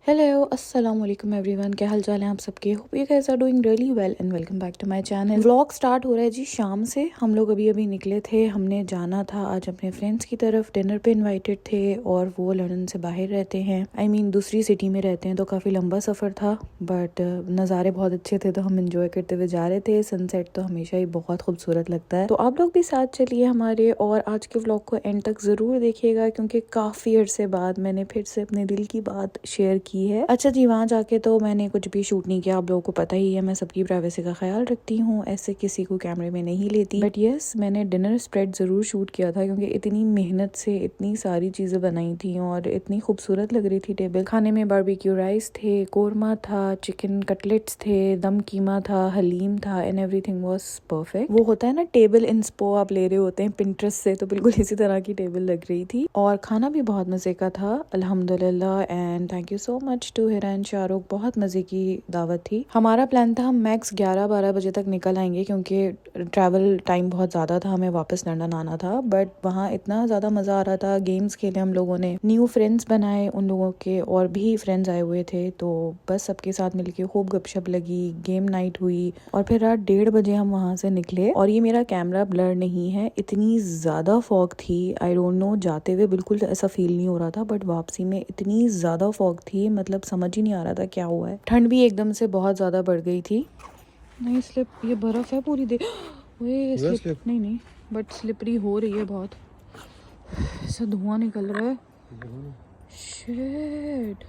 Hello अस्सलाम वालेकुम everyone, क्या हाल चाल है आप सबके। Hope you guys are doing really well and welcome back to my channel. Vlog start हो रहा है जी शाम से। हम लोग अभी अभी निकले थे, हमने जाना था आज अपने फ्रेंड्स की तरफ। डिनर पे इनवाइटेड थे और वो लंदन से बाहर रहते हैं, आई मीन दूसरी सिटी में रहते हैं, तो काफ़ी लंबा सफ़र था बट नज़ारे बहुत अच्छे थे तो हम इंजॉय करते हुए जा रहे थे। सनसेट तो हमेशा ही बहुत खूबसूरत लगता है, तो आप लोग भी साथ चलिए हमारे और आज के व्लॉग को एंड तक ज़रूर देखिएगा क्योंकि काफ़ी अरसे बाद मैंने फिर से अपने दिल की बात शेयर की है। अच्छा जी, वहाँ जाके तो मैंने कुछ भी शूट नहीं किया, आप लोगों को पता ही है मैं सबकी प्राइवेसी का ख्याल रखती हूँ, ऐसे किसी को कैमरे में नहीं लेती। बट यस, मैंने डिनर स्प्रेड ज़रूर शूट किया था क्योंकि इतनी मेहनत से इतनी सारी चीज़ें बनाई थी और इतनी खूबसूरत लग रही थी टेबल। खाने में बारबेक्यू राइस थे, कोरमा था, चिकन कटलेट्स थे, दम कीमा था, हलीम था एंड एवरीथिंग वाज परफेक्ट। वो होता है ना टेबल इंस्पो आप ले रहे होते हैं पिंटरेस्ट से, तो बिल्कुल इसी तरह की टेबल लग रही थी और खाना भी बहुत मज़े का था अल्हम्दुलिल्लाह। And thank you so much to Hira and Shahrukh, बहुत मजे की दावत थी। हमारा प्लान था हम मैक्स 11-12 बजे तक निकल आएंगे क्योंकि ट्रैवल टाइम बहुत ज्यादा था, हमें वापस लंदन आना था। बट वहाँ इतना ज्यादा मजा आ रहा था, गेम्स खेले हम लोगों ने, न्यू फ्रेंड्स बनाए, उन लोगों के और भी फ्रेंड्स आए हुए थे, तो बस सबके साथ मिलके खूब गपशप लगी, गेम नाइट हुई और फिर रात 1:30 बजे हम वहाँ से निकले। और ये मेरा कैमरा ब्लर नहीं है, इतनी ज्यादा फॉग थी, आई डोंट नो, जाते हुए बिल्कुल ऐसा फील नहीं हो रहा था बट वापसी में इतनी ज्यादा फॉग थी, मतलब समझ ही नहीं आ रहा था क्या हुआ है। ठंड भी एकदम से बहुत ज्यादा बढ़ गई थी। नहीं स्लिप, ये बर्फ है पूरी देर। वे स्लिप नहीं बट स्लिपरी हो रही है बहुत, ऐसा धुआं निकल रहा है। शिट,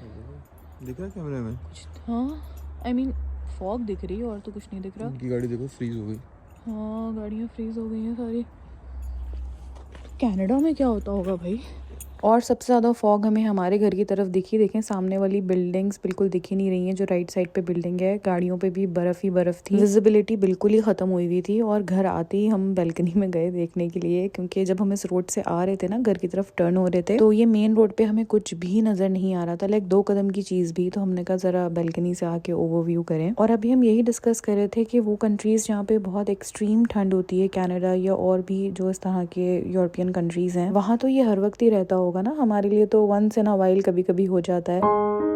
दिख रहा है कैमरे में कुछ, हाँ आई मीन फॉग दिख रही है और तो कुछ नहीं दिख रहा। उनकी गाड़ी देखो फ्रीज हो गई। हाँ गाड़ियाँ फ्रीज हो गई हैं सारी। कनाडा में क्या होता होगा भाई। और सबसे ज़्यादा फॉग हमें हमारे घर की तरफ दिखी। देखें सामने वाली बिल्डिंग्स बिल्कुल दिख ही नहीं रही हैं, जो राइट साइड पे बिल्डिंग है, गाड़ियों पे भी बर्फ ही बर्फ थी, विजिबिलिटी बिल्कुल ही ख़त्म हुई हुई थी। और घर आते ही हम बैल्कनी में गए देखने के लिए क्योंकि जब हम इस रोड से आ रहे थे ना, घर की तरफ टर्न हो रहे थे, तो ये मेन रोड पे हमें कुछ भी नज़र नहीं आ रहा था, लाइक 2 कदम की चीज़ भी। तो हमने कहा ज़रा बैल्कनी से आके ओवरव्यू करें। और अभी हम यही डिस्कस कर रहे थे कि वो कंट्रीज़ जहाँ पे बहुत एक्सट्रीम ठंड होती है, कनाडा या और भी जो इस तरह के यूरोपियन कंट्रीज़ हैं, वहाँ तो ये हर वक्त ही रहता होगा ना, हमारे लिए तो वंस इन अ वाइल कभी कभी हो जाता है।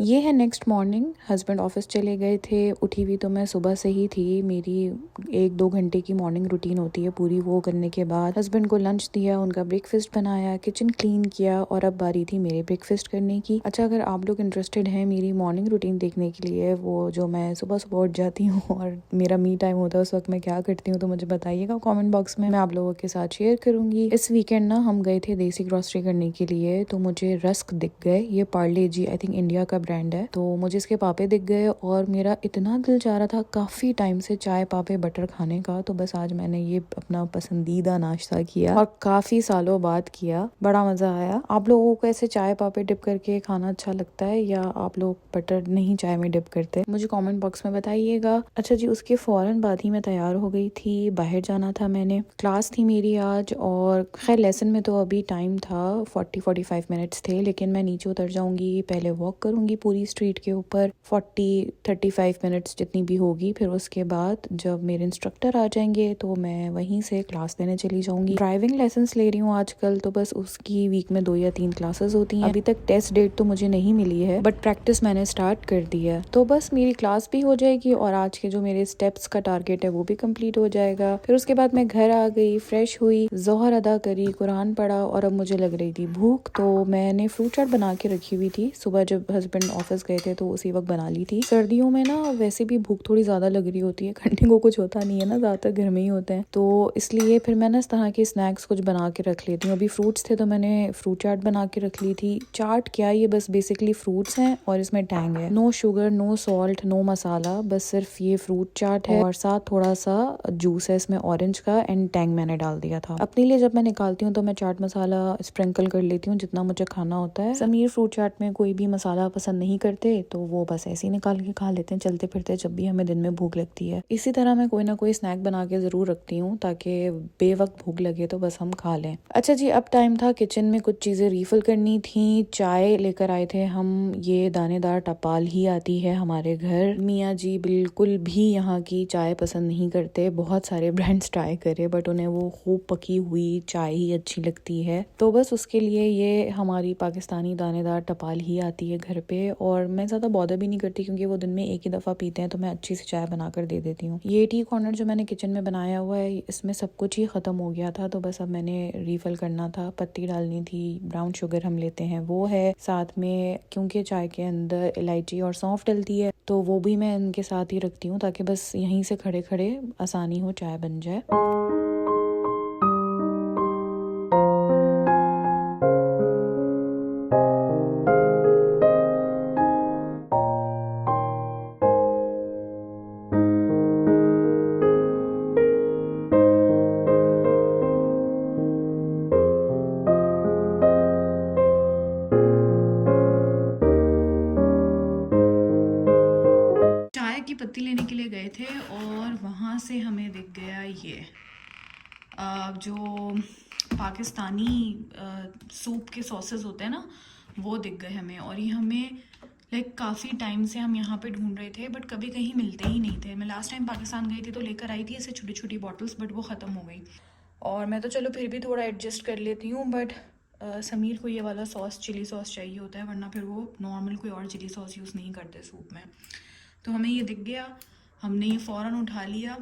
ये है नेक्स्ट मॉर्निंग, हस्बैंड ऑफिस चले गए थे, उठी हुई तो मैं सुबह से ही थी। मेरी 1-2 घंटे की मॉर्निंग रूटीन होती है पूरी, वो करने के बाद हस्बैंड को लंच दिया, उनका ब्रेकफास्ट बनाया, किचन क्लीन किया और अब बारी थी मेरे ब्रेकफास्ट करने की। अच्छा, अगर आप लोग इंटरेस्टेड हैं मेरी मॉर्निंग रूटीन देखने के लिए, वो जो मैं सुबह सुबह उठ जाती हूँ और मेरा मी टाइम होता है उस वक्त मैं क्या करती हूँ, तो मुझे बताइएगा कॉमेंट बॉक्स में, मैं आप लोगों के साथ शेयर करूंगी। इस वीकेंड ना हम गए थे देसी ग्रॉसरी करने के लिए, तो मुझे रस्क दिख गए, ये पार्ले जी आई थिंक इंडिया का ब्रांड है, तो मुझे इसके पापे दिख गए और मेरा इतना दिल चाह रहा था काफी टाइम से चाय पापे बटर खाने का, तो बस आज मैंने ये अपना पसंदीदा नाश्ता किया और काफी सालों बाद किया, बड़ा मजा आया। आप लोगों को ऐसे चाय पापे डिप करके खाना अच्छा लगता है या आप लोग बटर नहीं चाय में डिप करते, मुझे कमेंट बॉक्स में बताइएगा। अच्छा जी, उसके फौरन बाद ही मैं तैयार हो गई थी, बाहर जाना था, मैंने क्लास थी मेरी आज और खैर लेसन में तो अभी टाइम था 40-45 मिनट्स थे, लेकिन मैं नीचे उतर जाऊंगी, पहले वॉक करूंगी पूरी स्ट्रीट के ऊपर 40-35 मिनट्स जितनी भी होगी, फिर उसके बाद जब मेरे इंस्ट्रक्टर आ जाएंगे तो मैं वहीं से क्लास देने चली जाऊंगी। ड्राइविंग लाइसेंस ले रही हूँ आजकल, तो बस उसकी वीक में 2 या 3 क्लासेस होती हैं। अभी तक टेस्ट डेट तो मुझे नहीं मिली है बट प्रैक्टिस मैंने स्टार्ट कर दी है, तो बस मेरी क्लास भी हो जाएगी और आज के जो मेरे स्टेप्स का टारगेट है वो भी कंप्लीट हो जाएगा। फिर उसके बाद मैं घर आ गई, फ्रेश हुई, जोहर अदा करी, कुरान पढ़ा और अब मुझे लग रही थी भूख, तो मैंने फ्रूट चाट बना के रखी हुई थी, सुबह जब हस्बैंड ऑफिस गए थे तो उसी वक्त बना ली थी। सर्दियों में ना वैसे भी भूख थोड़ी ज्यादा लग रही होती है, खाने को कुछ होता नहीं है ना, ज्यादातर घर में ही होते हैं, तो इसलिए फिर मैं ना इस तरह के स्नैक्स कुछ बना के रख लेती हूँ। अभी फ्रूट्स थे तो मैंने फ्रूट चाट बना के रख ली थी। चाट क्या, ये बस बेसिकली फ्रूट्स हैं और इसमें टैंग है, no sugar, no salt, no masala, बस सिर्फ ये फ्रूट चाट है और साथ थोड़ा सा जूस है इसमें ऑरेंज का एंड टैंग मैंने डाल दिया था। अपने लिए जब मैं निकालती हूँ तो मैं चाट मसाला स्प्रिंकल कर लेती हूँ जितना मुझे खाना होता है। समीर फ्रूट चाट में कोई भी मसाला पसंद नहीं करते तो वो बस ऐसे ही निकाल के खा लेते हैं चलते फिरते जब भी हमें दिन में भूख लगती है। इसी तरह मैं कोई ना कोई स्नैक बना के ज़रूर रखती हूँ ताकि बेवक्त भूख लगे तो बस हम खा लें। अच्छा जी, अब टाइम था किचन में कुछ चीज़ें रीफ़िल करनी थी। चाय लेकर आए थे हम, ये दानेदार टपाल ही आती है हमारे घर। मियाँ जी बिल्कुल भी यहाँ की चाय पसंद नहीं करते, बहुत सारे ब्रांड्स ट्राई करे बट उन्हें वो खूब पकी हुई चाय ही अच्छी लगती है। तो बस उसके लिए ये हमारी पाकिस्तानी दानेदार टपाल ही आती है घर पे, और मैं ज़्यादा बॉदर भी नहीं करती क्योंकि वो दिन में एक ही दफ़ा पीते हैं तो मैं अच्छी सी चाय बना कर दे देती हूँ। ये टी कॉर्नर जो मैंने किचन में बनाया हुआ है इसमें सब कुछ ही ख़त्म हो गया था, तो बस अब मैंने रीफ़िल करना था। पत्ती डालनी थी, ब्राउन शुगर हम लेते हैं वो है, साथ में क्योंकि चाय के अंदर इलायची और सौंफ डलती है तो वो भी मैं इनके साथ ही रखती हूँ ताकि बस यहीं से खड़े खड़े आसानी हो चाय बन जाए। चाय की पत्ती लेने के लिए गए थे और वहाँ से हमें दिख गया ये जो पाकिस्तानी सूप के सॉसेस होते हैं ना वो दिख गए हमें, और ये हमें लाइक काफ़ी टाइम से हम यहाँ पे ढूंढ रहे थे बट कभी कहीं मिलते ही नहीं थे। मैं लास्ट टाइम पाकिस्तान गई थी तो लेकर आई थी ऐसे छोटी छोटी बॉटल्स बट वो ख़त्म हो गई, और मैं तो चलो फिर भी थोड़ा एडजस्ट कर लेती हूँ बट समीर को ये वाला सॉस चिली सॉस चाहिए होता है, वरना फिर वो नॉर्मल कोई और चिली सॉस यूज़ नहीं करते सूप में। तो हमें ये दिख गया, हमने ये फ़ौरन उठा लिया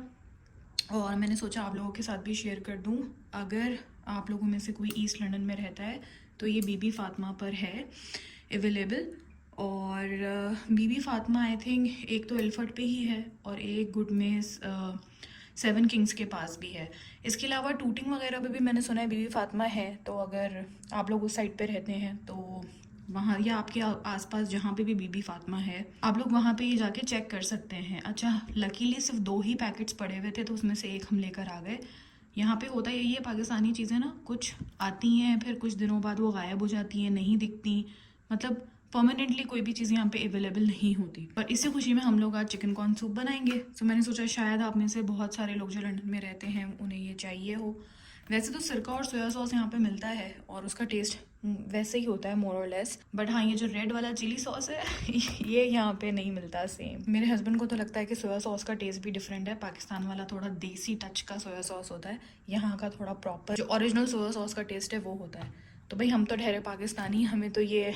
और मैंने सोचा आप लोगों के साथ भी शेयर कर दूं। अगर आप लोगों में से कोई ईस्ट लंदन में रहता है तो ये बीबी फातिमा पर है अवेलेबल, और बीबी फातिमा आई थिंक एक तो एल्फर्ट पे ही है और एक गुडमेस सेवन किंग्स के पास भी है। इसके अलावा टूटिंग वगैरह पे भी मैंने सुना है बीबी फातिमा है, तो अगर आप लोग उस साइड पे रहते हैं तो वहाँ या आपके आसपास जहाँ पे भी बीबी फातिमा है आप लोग वहाँ पे ये जाके चेक कर सकते हैं। अच्छा, लकीली सिर्फ 2 ही पैकेट्स पड़े हुए थे तो उसमें से एक हम लेकर आ गए। यहाँ पे होता यही है, पाकिस्तानी चीज़ें ना कुछ आती हैं फिर कुछ दिनों बाद वो गायब हो जाती हैं, नहीं दिखती, मतलब परमानेंटली कोई भी चीज़ यहाँ पे अवेलेबल नहीं होती। पर इसी खुशी में हम लोग आज चिकन कॉर्न सूप बनाएंगे। तो मैंने सोचा शायद आप में से बहुत सारे लोग जो लंदन में रहते हैं उन्हें ये चाहिए हो। वैसे तो सिरका और सोया सॉस यहाँ पे मिलता है और उसका टेस्ट वैसे ही होता है मोर और लेस, बट हाँ ये जो रेड वाला चिली सॉस है ये यहाँ पे नहीं मिलता सेम। मेरे हस्बैंड को तो लगता है कि सोया सॉस का टेस्ट भी डिफरेंट है, पाकिस्तान वाला थोड़ा देसी टच का सोया सॉस होता है, यहाँ का थोड़ा प्रॉपर जो ओरिजिनल सोया सॉस का टेस्ट है वो होता है। तो भाई हम तो ठहरे पाकिस्तानी, हमें तो ये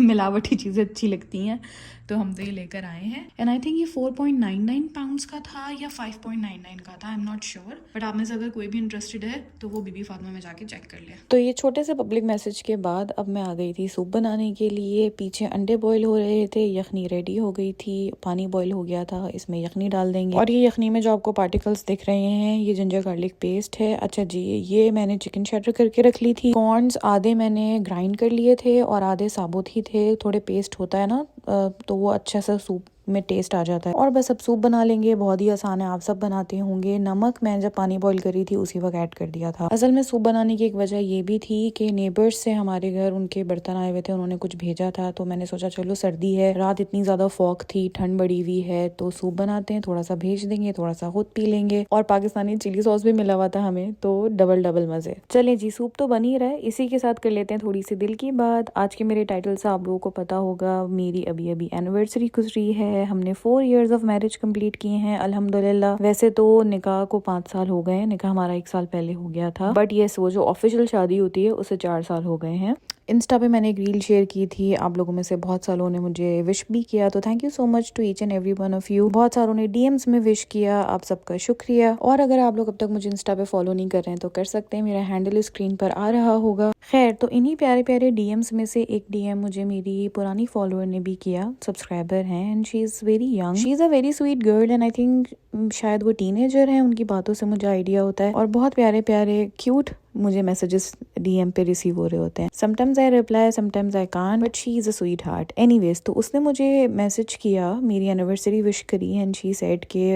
मिलावटी चीज़ें अच्छी लगती हैं तो हम तो ये लेकर आए हैं। एंड आई थिंक ये 4.99 पाउंड्स का था या 5.99 का था, I am not sure, but आप में से अगर कोई भी इंटरेस्टेड है तो वो बीबी फातिमा में जाके चेक कर ले। तो ये छोटे से पब्लिक मैसेज के बाद अब मैं आ गई थी सूप बनाने के लिए। पीछे अंडे बॉईल हो रहे थे, यखनी रेडी हो गई थी, पानी बॉईल हो गया था, इसमें यखनी डाल देंगे। और ये यखनी में जो आपको पार्टिकल्स दिख रहे हैं ये जिंजर गार्लिक पेस्ट है। अच्छा जी, ये मैंने चिकन शैटर करके रख ली थी। कॉर्न्स आधे मैंने ग्राइंड कर लिए थे और आधे साबुत ही थे, थोड़े पेस्ट होता है ना तो वो अच्छा सा सूप में टेस्ट आ जाता है। और बस अब सूप बना लेंगे, बहुत ही आसान है, आप सब बनाते होंगे। नमक मैं जब पानी बॉईल कर रही थी उसी वक्त ऐड कर दिया था। असल में सूप बनाने की एक वजह ये भी थी कि नेबर्स से हमारे घर उनके बर्तन आए हुए थे, उन्होंने कुछ भेजा था तो मैंने सोचा चलो सर्दी है, रात इतनी ज्यादा फॉग थी, ठंड बड़ी हुई है तो सूप बनाते हैं, थोड़ा सा भेज देंगे, थोड़ा सा खुद पी लेंगे, और पाकिस्तानी चिली सॉस भी मिला हुआ था हमें तो डबल डबल मजे। चले जी, सूप तो बन ही रहा है, इसी के साथ कर लेते हैं थोड़ी सी दिल की बात। आज के मेरे टाइटल से आप लोगों को पता होगा मेरी अभी अभी एनिवर्सरी गुजरी है, हमने 4 years ऑफ मैरिज कंप्लीट किए हैं अल्हम्दुलिल्लाह। वैसे तो निकाह को 5 साल हो गए हैं, निकाह हमारा 1 साल पहले हो गया था, बट ये वो जो ऑफिशियल शादी होती है उसे 4 साल हो गए हैं। इंस्टा पे मैंने एक रील शेयर की थी, आप लोगों में से बहुत सालों ने मुझे विश भी किया, तो thank you so much to each and every one of you. बहुत सारों ने डीएम्स में विश किया, आप सबका शुक्रिया। और अगर आप लोग अब तक मुझे इंस्टा पे फॉलो नहीं कर रहे हैं तो कर सकते हैं, मेरा हैंडल स्क्रीन पर आ रहा होगा। खैर, तो इन्हीं प्यारे प्यारे डीएम्स में से एक डीएम मुझे मेरी पुरानी फॉलोअर ने भी किया, सब्सक्राइबर हैं, and she is very young, she is a very sweet girl, and I think शायद वो टीनेजर है, उनकी बातों से मुझे आइडिया होता है। और बहुत प्यारे प्यारे क्यूट मुझे मैसेजेस डीएम पे रिसीव हो रहे होते हैं। Sometimes I reply, sometimes I can't, but she is a sweet heart. Anyways, तो उसने मुझे मैसेज किया, मेरी एनिवर्सरी विश करी, एंड शी सेड कि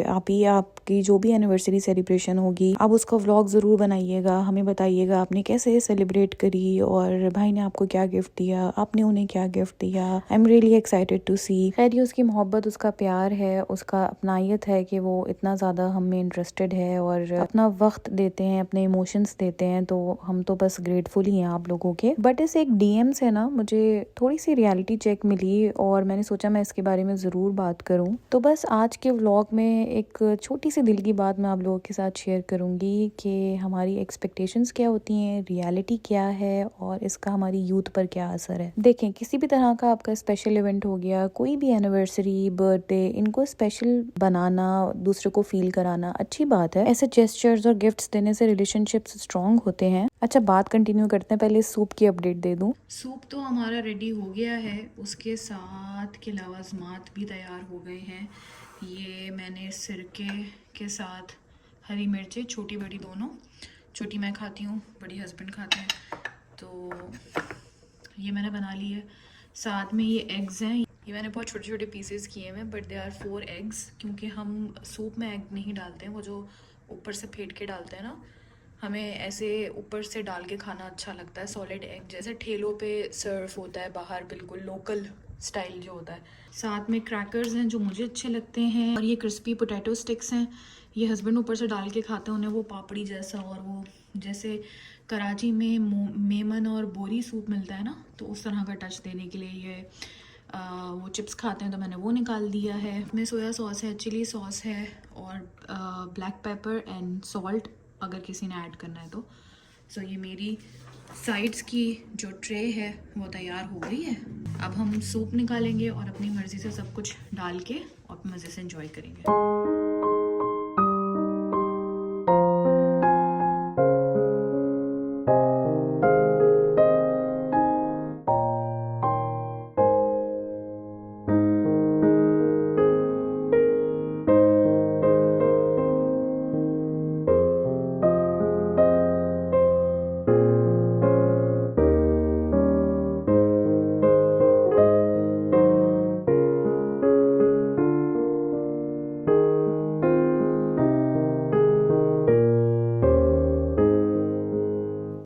आप आपकी जो भी एनिवर्सरी सेलिब्रेशन होगी आप उसका व्लॉग ज़रूर बनाइएगा, हमें बताइएगा आपने कैसे सेलिब्रेट करी और भाई ने आपको क्या गिफ्ट दिया, आपने उन्हें क्या गिफ्ट दिया। I am really excited to see. खैर ये उसकी मोहब्बत, उसका प्यार है, उसका अपनायत है कि वो इतना ज़्यादा हम में इंटरेस्टेड है और अपना वक्त देते हैं, अपने इमोशंस देते हैं, तो हम तो बस ग्रेटफुल ही हैं आप लोगों के। बट इस एक डीएम से ना मुझे थोड़ी सी रियलिटी चेक मिली और मैंने सोचा मैं इसके बारे में ज़रूर बात करूं। तो बस आज के व्लॉग में एक छोटी सी दिल की बात मैं आप लोगों के साथ शेयर करूंगी कि हमारी एक्सपेक्टेशंस क्या होती हैं, रियलिटी क्या है और इसका हमारी यूथ पर क्या असर है। देखें, किसी भी तरह का आपका स्पेशल इवेंट हो गया, कोई भी एनिवर्सरी, बर्थडे, इनको स्पेशल बनाना, दूसरे को फील कराना अच्छी बात है। ऐसे जेस्चर्स और गिफ्ट्स देने से रिलेशनशिप्स स्ट्रॉन्ग होते हैं। अच्छा, बात कंटिन्यू करते हैं। पहले सूप की अपडेट दे दूं। सूप तो हमारा रेडी हो गया है, उसके साथ के लवाजमात भी तैयार हो गए हैं। ये मैंने सिरके के साथ हरी मिर्चें, छोटी बड़ी दोनों, छोटी मैं खाती हूँ, बड़ी हस्बैंड खाते हैं, तो ये मैंने बना ली है। साथ में ये एग्स हैं, ये मैंने बहुत छोटे छोटे पीसेस किए हैं बट दे आर 4 एग्स, क्योंकि हम सूप में एग नहीं डालते हैं, वो जो ऊपर से फेंट के डालते हैं ना, हमें ऐसे ऊपर से डाल के खाना अच्छा लगता है। सॉलिड एग जैसे ठेलों पे सर्व होता है बाहर, बिल्कुल लोकल स्टाइल जो होता है। साथ में क्रैकर्स हैं जो मुझे अच्छे लगते हैं, और ये क्रिस्पी पोटैटो स्टिक्स हैं, ये हस्बैंड ऊपर से डाल के खाते हैं, उन्हें वो पापड़ी जैसा, और वो जैसे कराची में मेमन और बोरी सूप मिलता है ना, तो उस तरह का टच देने के लिए ये वो चिप्स खाते हैं, तो मैंने वो निकाल दिया है। इसमें सोया सॉस है, चिली सॉस है और ब्लैक पेपर एंड सॉल्ट अगर किसी ने ऐड करना है तो। सो ये मेरी साइड्स की जो ट्रे है वो तैयार हो गई है। अब हम सूप निकालेंगे और अपनी मर्ज़ी से सब कुछ डाल के और मज़े से एंजॉय करेंगे।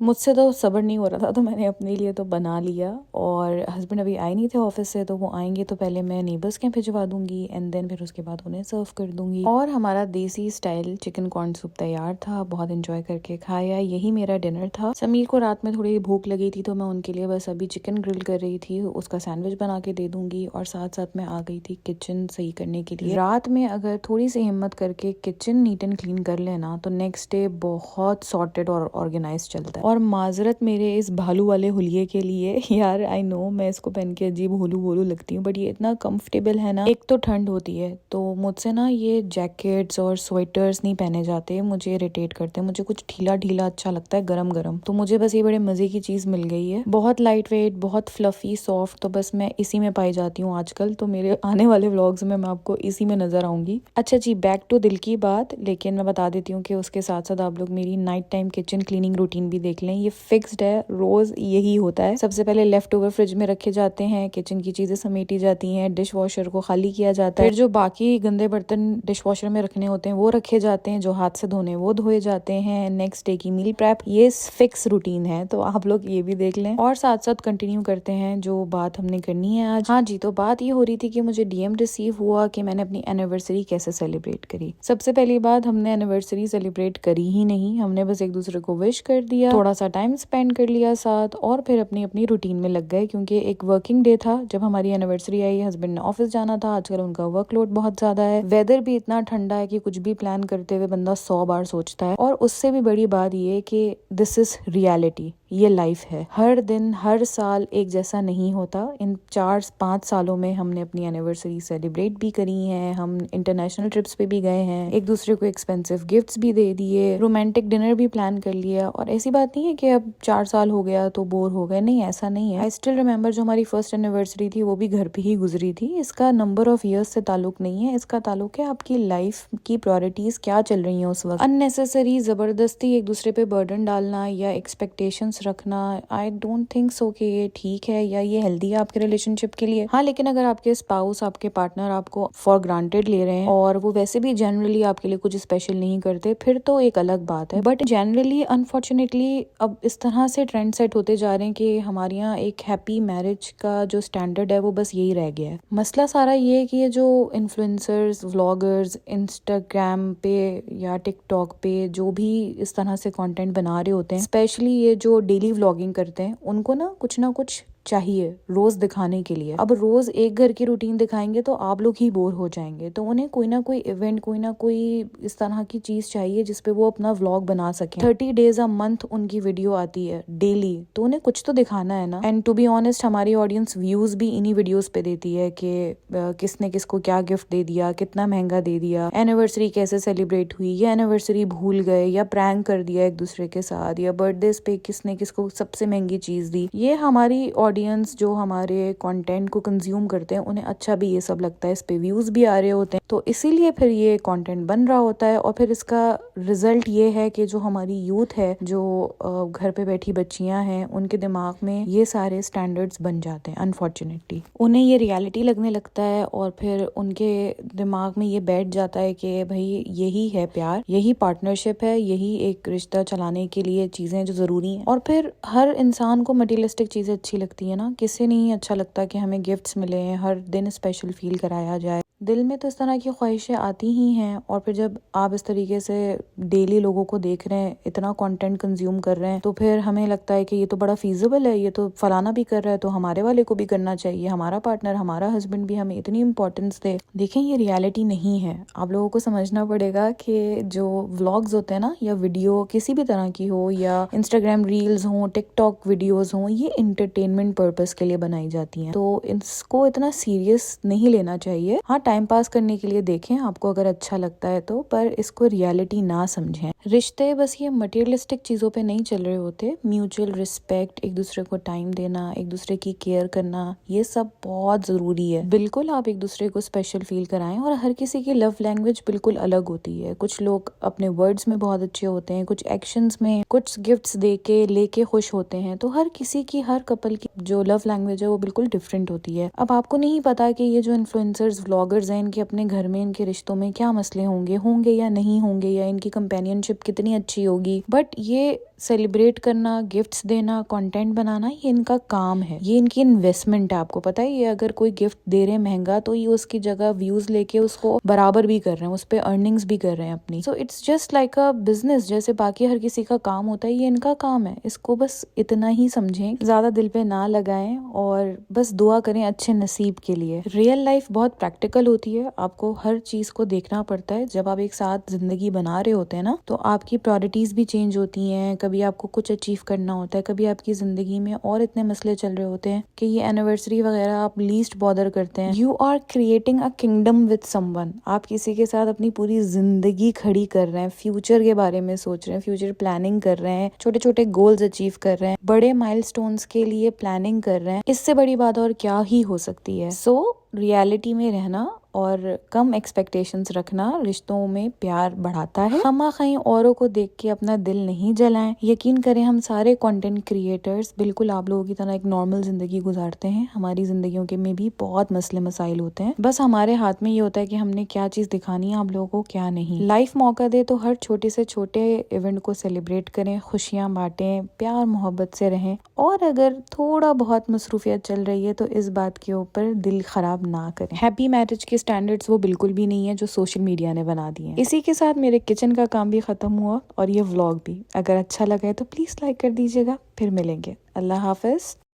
मुझसे तो सब्र नहीं हो रहा था, तो मैंने अपने लिए तो बना लिया, और हस्बैंड अभी आए नहीं थे ऑफिस से, तो वो आएंगे तो पहले मैं नेबर्स के भिजवा दूंगी एंड देन फिर उसके बाद उन्हें सर्व कर दूंगी। और हमारा देसी स्टाइल चिकन कॉर्न सूप तैयार था, बहुत एंजॉय करके खाया। यही मेरा डिनर था। समीर को रात में थोड़ी भूख लगी थी, तो मैं उनके लिए बस अभी चिकन ग्रिल कर रही थी, उसका सैंडविच बना के दे दूंगी, और साथ साथ मैं आ गई थी किचन सही करने के लिए। रात में अगर थोड़ी सी हिम्मत करके किचन नीट एंड क्लीन कर लेना तो नेक्स्ट डे बहुत सॉर्टेड और ऑर्गेनाइज चलता है। और माजरत मेरे इस भालू वाले हुलिये के लिए, यार आई नो मैं इसको पहन के अजीब होलू बोलू लगती हूँ, बट ये इतना कंफर्टेबल है ना। एक तो ठंड होती है, तो मुझसे ना ये जैकेट्स और स्वेटर्स नहीं पहने जाते, मुझे इरिटेट करते हैं, मुझे कुछ ढीला ढीला अच्छा लगता है, गरम गरम। तो मुझे बस ये बड़े मजे की चीज मिल गई है, बहुत लाइट वेट, बहुत फ्लफी, सॉफ्ट, तो बस मैं इसी में पाई जाती हूँ आजकल। तो मेरे आने वाले व्लॉग्स में मैं आपको इसी में नजर आऊंगी। अच्छा जी, बैक टू दिल की बात, लेकिन मैं बता देती हूँ कि उसके साथ साथ आप लोग मेरी night time kitchen cleaning routine भी देख लें। ये फिक्स्ड है, रोज यही होता है। सबसे पहले लेफ्ट ओवर फ्रिज में रखे जाते हैं, किचन की चीजें समेटी जाती हैं, डिश वॉशर को खाली किया जाता है, फिर जो बाकी गंदे बर्तन डिश वॉशर में रखने होते हैं वो रखे जाते हैं, जो हाथ से धोने वो धोए जाते हैं। नेक्स्ट डे की मील प्रेप, ये फिक्स रूटीन है, तो आप लोग ये भी देख लें। और साथ साथ कंटिन्यू करते हैं जो बात हमने करनी है आज। हाँ जी, तो बात ये हो रही थी कि मुझे डीएम रिसीव हुआ कि मैंने अपनी एनिवर्सरी कैसे सेलिब्रेट करी। सबसे पहली बात, हमने एनिवर्सरी सेलिब्रेट करी ही नहीं, हमने बस एक दूसरे को विश कर दिया, थोड़ा सा टाइम स्पेंड कर लिया साथ, और फिर अपनी अपनी रूटीन में लग गए, क्योंकि एक वर्किंग डे था जब हमारी एनिवर्सरी आई। हस्बैंड ने ऑफिस जाना था, आजकल उनका वर्कलोड बहुत ज्यादा है, वेदर भी इतना ठंडा है कि कुछ भी प्लान करते हुए बंदा 100 बार सोचता है। और उससे भी बड़ी बात ये कि दिस इज रियलिटी, ये लाइफ है, हर दिन हर साल एक जैसा नहीं होता। इन 4-5 सालों में हमने अपनी एनिवर्सरी सेलिब्रेट भी करी है, हम इंटरनेशनल ट्रिप्स पे भी गए हैं, एक दूसरे को एक्सपेंसिव गिफ्ट्स भी दे दिए, रोमांटिक डिनर भी प्लान कर लिया। और ऐसी बात नहीं नहीं है कि अब 4 साल हो गया तो बोर हो गए, नहीं ऐसा नहीं है। आई स्टिल रिमेम्बर जो हमारी फर्स्ट एनिवर्सरी थी वो भी घर पे ही गुजरी थी। इसका नंबर ऑफ ईयर्स से ताल्लुक नहीं है, इसका ताल्लुक है आपकी लाइफ की प्रायोरिटीज क्या चल रही हैं उस वक्त। अननेसेसरी जबरदस्ती एक दूसरे पे बर्डन डालना या एक्सपेक्टेशंस रखना, आई डोंट थिंक सो कि ये ठीक है या ये हेल्दी है आपके रिलेशनशिप के लिए। हाँ, लेकिन अगर आपके स्पाउस, आपके पार्टनर आपको फॉर ग्रांटेड ले रहे हैं और वो वैसे भी जनरली आपके लिए कुछ स्पेशल नहीं करते, फिर तो एक अलग बात है। बट जनरली अनफॉर्चुनेटली अब इस तरह से ट्रेंड सेट होते जा रहे हैं कि हमारे यहाँ एक हैप्पी मैरिज का जो स्टैंडर्ड है वो बस यही रह गया है। मसला सारा ये है कि ये जो इन्फ्लुएंसर्स, व्लॉगर्स इंस्टाग्राम पे या टिकटॉक पे जो भी इस तरह से कंटेंट बना रहे होते हैं, स्पेशली ये जो डेली व्लॉगिंग करते हैं, उनको ना कुछ चाहिए रोज दिखाने के लिए। अब रोज एक घर की रूटीन दिखाएंगे तो आप लोग ही बोर हो जाएंगे, तो उन्हें कोई ना कोई इवेंट, कोई ना कोई इस तरह की चीज चाहिए जिसपे वो अपना व्लॉग बना सके। 30 डेज अ मंथ उनकी वीडियो आती है डेली, तो उन्हें कुछ तो दिखाना है ना। एंड टू बी ऑनेस्ट हमारी ऑडियंस व्यूज भी इन्हीं वीडियोस पे देती है कि किसने किसको क्या गिफ्ट दे दिया, कितना महंगा दे दिया, एनिवर्सरी कैसे सेलिब्रेट हुई, या एनिवर्सरी भूल गए या प्रैंक कर दिया एक दूसरे के साथ, या बर्थडे पे किसने किसको सबसे महंगी चीज दी। ये हमारी ऑडियंस जो हमारे कंटेंट को कंज्यूम करते हैं उन्हें अच्छा भी ये सब लगता है, इस पे व्यूज भी आ रहे होते हैं, तो इसीलिए फिर ये कंटेंट बन रहा होता है। और फिर इसका रिजल्ट ये है कि जो हमारी यूथ है, जो घर पे बैठी बच्चियां हैं, उनके दिमाग में ये सारे स्टैंडर्ड्स बन जाते हैं। अनफॉर्चुनेटली उन्हें ये रियलिटी लगने लगता है और फिर उनके दिमाग में ये बैठ जाता है कि भाई यही है प्यार, यही पार्टनरशिप है, यही एक रिश्ता चलाने के लिए चीजें जो जरूरी हैं। और फिर हर इंसान को मटेरियलिस्टिक चीजें अच्छी लगती है ना, किसे नहीं अच्छा लगता कि हमें गिफ्ट्स मिले, हर दिन स्पेशल फील कराया जाए। दिल में तो इस तरह की ख्वाहिशें आती ही हैं। और फिर जब आप इस तरीके से डेली लोगों को देख रहे हैं, इतना कंटेंट कंज्यूम कर रहे हैं, तो फिर हमें लगता है कि ये तो बड़ा फीजिबल है, ये तो फलाना भी कर रहा है तो हमारे वाले को भी करना चाहिए, हमारा पार्टनर, हमारा हस्बैंड भी हमें इतनी इंपॉर्टेंस दे। देखें, ये रियलिटी नहीं है। आप लोगों को समझना पड़ेगा कि जो व्लॉग्स होते हैं ना, या वीडियो किसी भी तरह की हो, या इंस्टाग्राम रील्स हो, टिकटॉक वीडियोज हो, ये एंटरटेनमेंट पर्पस के लिए बनाई जाती हैं, तो इसको इतना सीरियस नहीं लेना चाहिए। हाँ, टाइम पास करने के लिए देखें आपको अगर अच्छा लगता है तो, पर इसको रियलिटी ना समझें। रिश्ते बस ये मटेरियलिस्टिक चीजों पे नहीं चल रहे होते। म्यूचुअल रिस्पेक्ट, एक दूसरे को टाइम देना, एक दूसरे की केयर करना, ये सब बहुत जरूरी है। बिल्कुल आप एक दूसरे को स्पेशल फील कराएं। और हर किसी की लव लैंग्वेज बिल्कुल अलग होती है। कुछ लोग अपने वर्ड्स में बहुत अच्छे होते हैं, कुछ एक्शंस में, कुछ गिफ्ट्स दे के लेके खुश होते हैं। तो हर किसी की, हर कपल की जो लव लैंग्वेज है वो बिल्कुल डिफरेंट होती है। अब आपको नहीं पता कि ये जो इन्फ्लुएंसर्स, व्लॉगर्स हैं, इनके अपने घर में, इनके रिश्तों में क्या मसले होंगे या नहीं होंगे, या इनकी कंपेनियनशिप कितनी अच्छी होगी, बट ये सेलिब्रेट करना, गिफ्ट्स देना, कंटेंट बनाना, ये इनका काम है, ये इनकी इन्वेस्टमेंट है। आपको पता है, ये अगर कोई गिफ्ट दे रहे हैं महंगा, तो ये उसकी जगह व्यूज लेके उसको बराबर भी कर रहे हैं, उस पे अर्निंग्स भी कर रहे हैं अपनी। So it's just like a business, जैसे बाकी हर किसी का काम होता है, ये इनका काम है। इसको बस इतना ही समझें, ज्यादा दिल पे ना लगाएं और बस दुआ करें अच्छे नसीब के लिए। रियल लाइफ बहुत प्रैक्टिकल होती है, आपको हर चीज को देखना पड़ता है। जब आप एक साथ जिंदगी बना रहे होते हैं ना, तो आपकी प्रायोरिटीज भी चेंज होती हैं। कभी आपको कुछ अचीव करना होता है, कभी आपकी जिंदगी में और इतने मसले चल रहे होते हैं कि ये एनिवर्सरी वगैरह आप लीस्ट बॉदर करते हैं। You are creating a kingdom with someone. आप किसी के साथ अपनी पूरी जिंदगी खड़ी कर रहे हैं, फ्यूचर के बारे में सोच रहे हैं, फ्यूचर प्लानिंग कर रहे हैं, छोटे छोटे गोल्स अचीव कर रहे हैं, बड़े माइलस्टोन्स के लिए प्लानिंग कर रहे हैं। इससे बड़ी बात और क्या ही हो सकती है। सो रियलिटी में रहना और कम एक्सपेक्टेशंस रखना रिश्तों में प्यार बढ़ाता है। खामख़ाई औरों को देख के अपना दिल नहीं जलाएं। यकीन करें, हम सारे कंटेंट क्रिएटर्स बिल्कुल आप लोगों की तरह एक नॉर्मल जिंदगी गुजारते हैं। हमारी जिंदगियों के में भी बहुत मसले मसाइल होते हैं। बस हमारे हाथ में ये होता है कि हमने क्या चीज दिखानी है आप लोगों को, क्या नहीं। लाइफ मौका दे तो हर छोटे से छोटे इवेंट को सेलिब्रेट करें, खुशियां बांटें, प्यार मोहब्बत से रहें। और अगर थोड़ा बहुत मसरूफियत चल रही है तो इस बात के ऊपर दिल खराब ना करें। हैप्पी मैरिज के स्टैंडर्ड्स वो बिल्कुल भी नहीं है जो सोशल मीडिया ने बना दिए हैं। इसी के साथ मेरे किचन का काम भी खत्म हुआ और ये व्लॉग भी। अगर अच्छा लगा है तो प्लीज लाइक कर दीजिएगा। फिर मिलेंगे। अल्लाह हाफिज।